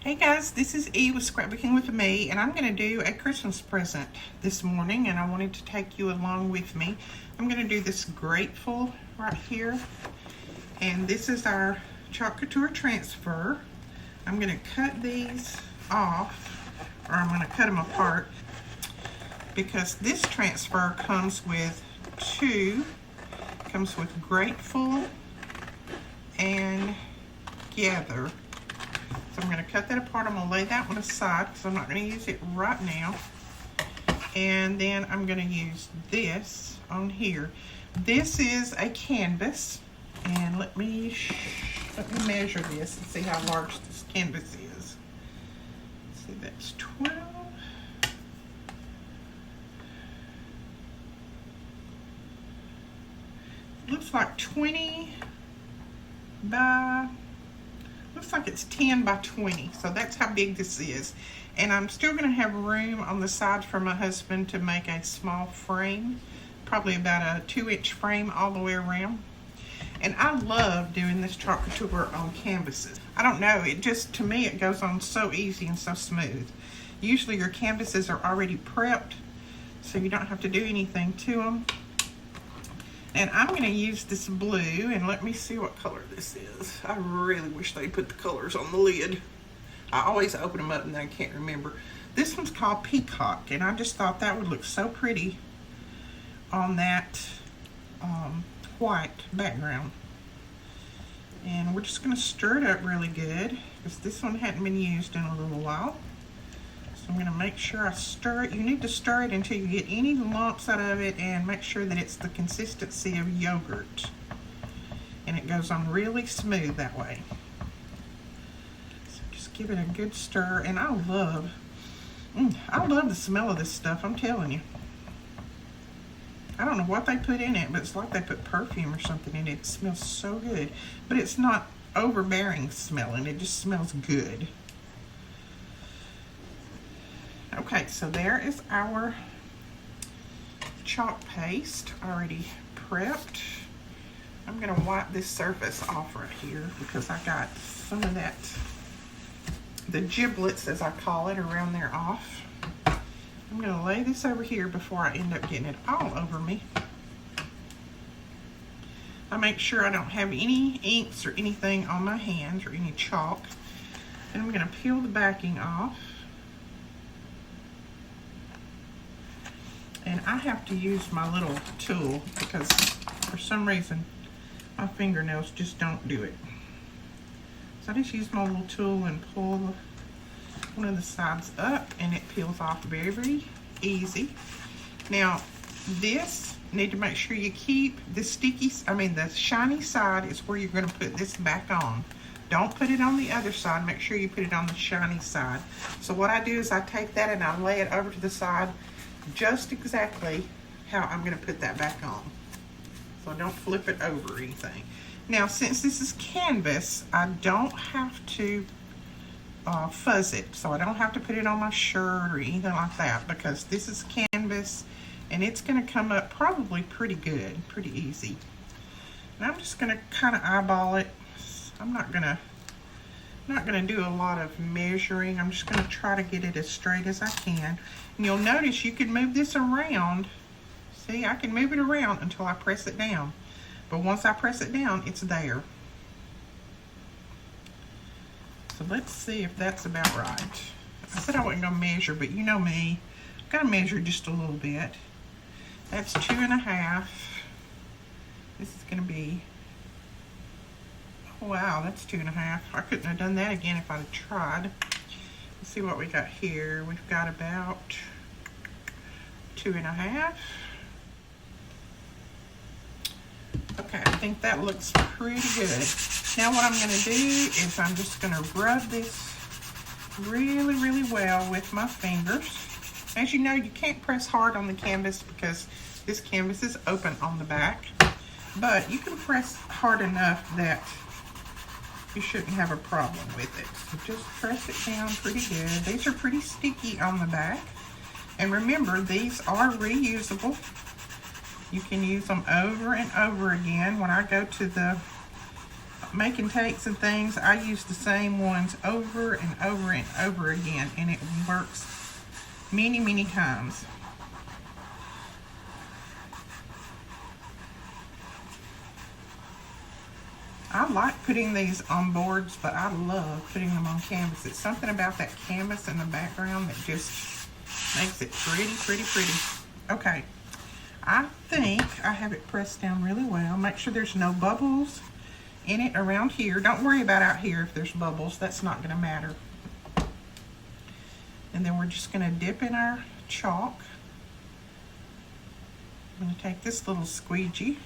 Hey guys, this is E with Scrapbooking with Me, and I'm going to do a Christmas present this morning, and I wanted to take you along with me. I'm going to do this grateful right here, and this is our Chalk Couture transfer. I'm going to cut these off, or I'm going to cut them apart, because this transfer comes with grateful and gather. So I'm going to cut that apart. I'm going to lay that one aside because I'm not going to use it right now. And then I'm going to use this on here. This is a canvas, and let me measure this and see how large this canvas is. See, that's 12. It looks like 20 by. Looks like it's 10 by 20, so that's how big this is. And I'm still going to have room on the sides for my husband to make a small frame, probably about a 2-inch frame all the way around. And I love doing this Chalk Couture on canvases. I don't know, it just, to me, it goes on so easy and so smooth. Usually your canvases are already prepped, so you don't have to do anything to them. And I'm going to use this blue, and let me see what color this is. I really wish they put the colors on the lid. I always open them up and then I can't remember. This one's called Peacock, and I just thought that would look so pretty on that white background. And we're just going to stir it up really good, because this one hadn't been used in a little while. So I'm going to make sure I stir it. You need to stir it until you get any lumps out of it, and make sure that it's the consistency of yogurt. And it goes on really smooth that way. So just give it a good stir. And I love the smell of this stuff, I'm telling you. I don't know what they put in it, but it's like they put perfume or something in it. It smells so good. But it's not overbearing smelling. It just smells good. Okay, so there is our chalk paste already prepped. I'm going to wipe this surface off right here because I got some of that, the giblets as I call it, around there off. I'm going to lay this over here before I end up getting it all over me. I make sure I don't have any inks or anything on my hands or any chalk. Then I'm going to peel the backing off. And I have to use my little tool because for some reason my fingernails just don't do it. So I just use my little tool and pull one of the sides up, and it peels off very, very easy. Now this, you need to make sure you keep the the shiny side is where you're going to put this back on. Don't put it on the other side. Make sure you put it on the shiny side. So what I do is I take that and I lay it over to the side just exactly how I'm going to put that back on. So I don't flip it over or anything. Now, since this is canvas, I don't have to fuzz it. So I don't have to put it on my shirt or anything like that, because this is canvas and it's going to come up probably pretty good, pretty easy. And I'm just going to kind of eyeball it. I'm not going to do a lot of measuring. I'm just going to try to get it as straight as I can. And you'll notice you can move this around. See, I can move it around until I press it down. But once I press it down, it's there. So let's see if that's about right. I said I wasn't going to measure, but you know me. I've got to measure just a little bit. That's 2.5. This is going to be, wow, that's 2.5. I couldn't have done that again if I'd have tried. Let's see what we got here. We've got about 2.5. Okay, I think that looks pretty good. Now what I'm going to do is I'm just going to rub this really, really well with my fingers. As you know, you can't press hard on the canvas because this canvas is open on the back. But you can press hard enough that you shouldn't have a problem with it. So just press it down pretty good. These are pretty sticky on the back. And remember, these are reusable. You can use them over and over again. When I go to the making tapes and things, I use the same ones over and over and over again, and it works many, many times. I like putting these on boards, but I love putting them on canvas. It's something about that canvas in the background that just makes it pretty, pretty, pretty. Okay, I think I have it pressed down really well. Make sure there's no bubbles in it around here. Don't worry about out here if there's bubbles. That's not going to matter. And then we're just going to dip in our chalk. I'm going to take this little squeegee.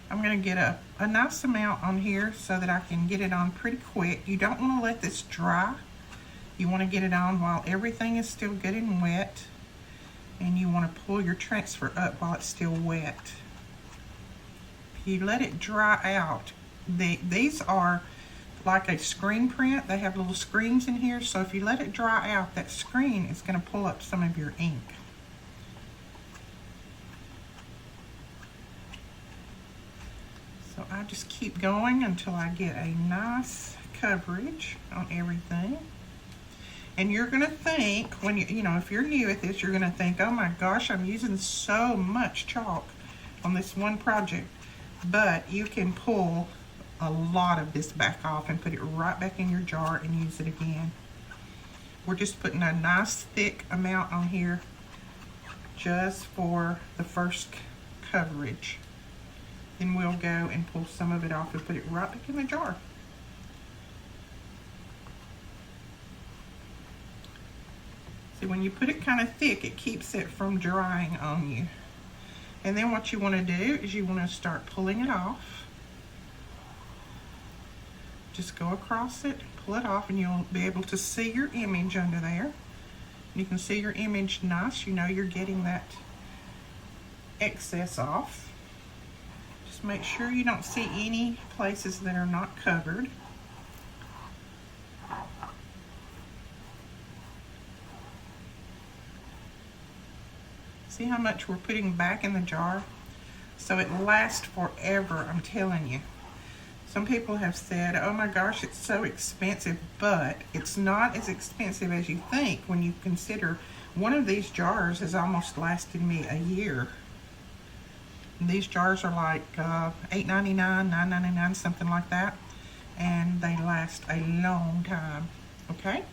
I'm going to get a nice amount on here so that I can get it on pretty quick. You don't want to let this dry. You want to get it on while everything is still good and wet. And you want to pull your transfer up while it's still wet. If you let it dry out, these are like a screen print. They have little screens in here, so if you let it dry out, that screen is going to pull up some of your ink. So I just keep going until I get a nice coverage on everything. And you're going to think, when you know, if you're new at this, you're going to think, oh my gosh, I'm using so much chalk on this one project. But you can pull a lot of this back off and put it right back in your jar and use it again. We're just putting a nice thick amount on here just for the first coverage. Then we'll go and pull some of it off and put it right back in the jar. See, when you put it kind of thick, it keeps it from drying on you. And then what you want to do is you want to start pulling it off. Just go across it, pull it off, and you'll be able to see your image under there. You can see your image nice. You know you're getting that excess off. Just make sure you don't see any places that are not covered. See how much we're putting back in the jar? So it lasts forever, I'm telling you. Some people have said, oh my gosh, it's so expensive, but it's not as expensive as you think when you consider one of these jars has almost lasted me a year. These jars are like $8.99, $9.99, something like that, and they last a long time. Okay,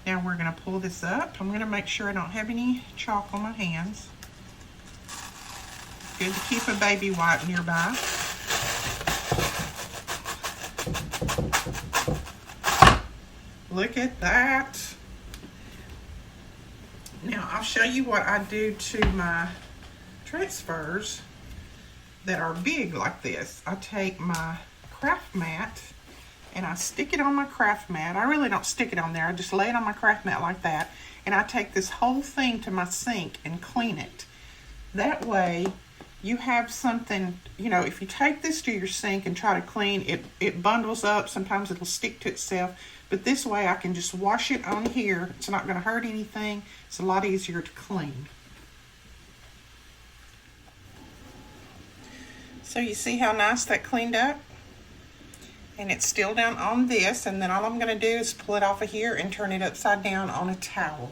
now we're going to pull this up. I'm going to make sure I don't have any chalk on my hands. Good to keep a baby wipe nearby. Look at that. Now I'll show you what I do to my transfers that are big like this. I take my craft mat and I stick it on my craft mat. I really don't stick it on there. I just lay it on my craft mat like that. And I take this whole thing to my sink and clean it. That way you have something, you know, if you take this to your sink and try to clean, it bundles up. Sometimes it'll stick to itself. But this way I can just wash it on here. It's not going to hurt anything. It's a lot easier to clean. So you see how nice that cleaned up? And it's still down on this, and then all I'm going to do is pull it off of here and turn it upside down on a towel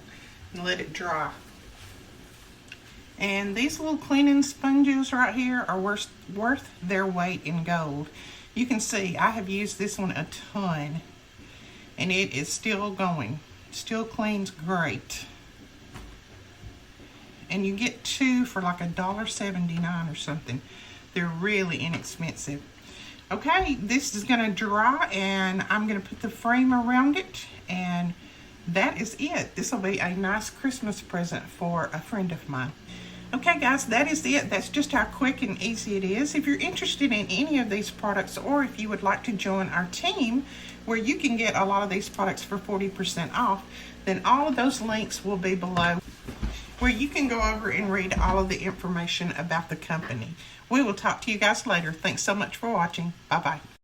and let it dry. And these little cleaning sponges right here are worth their weight in gold. You can see I have used this one a ton, and it is still going. Still cleans great. And you get two for like $1.79 or something. They're really inexpensive. Okay, this is going to dry, and I'm going to put the frame around it, and that is it. This will be a nice Christmas present for a friend of mine. Okay guys, that is it. That's just how quick and easy it is. If you're interested in any of these products, or if you would like to join our team where you can get a lot of these products for 40% off, then all of those links will be below, where you can go over and read all of the information about the company. We will talk to you guys later. Thanks so much for watching. Bye-bye.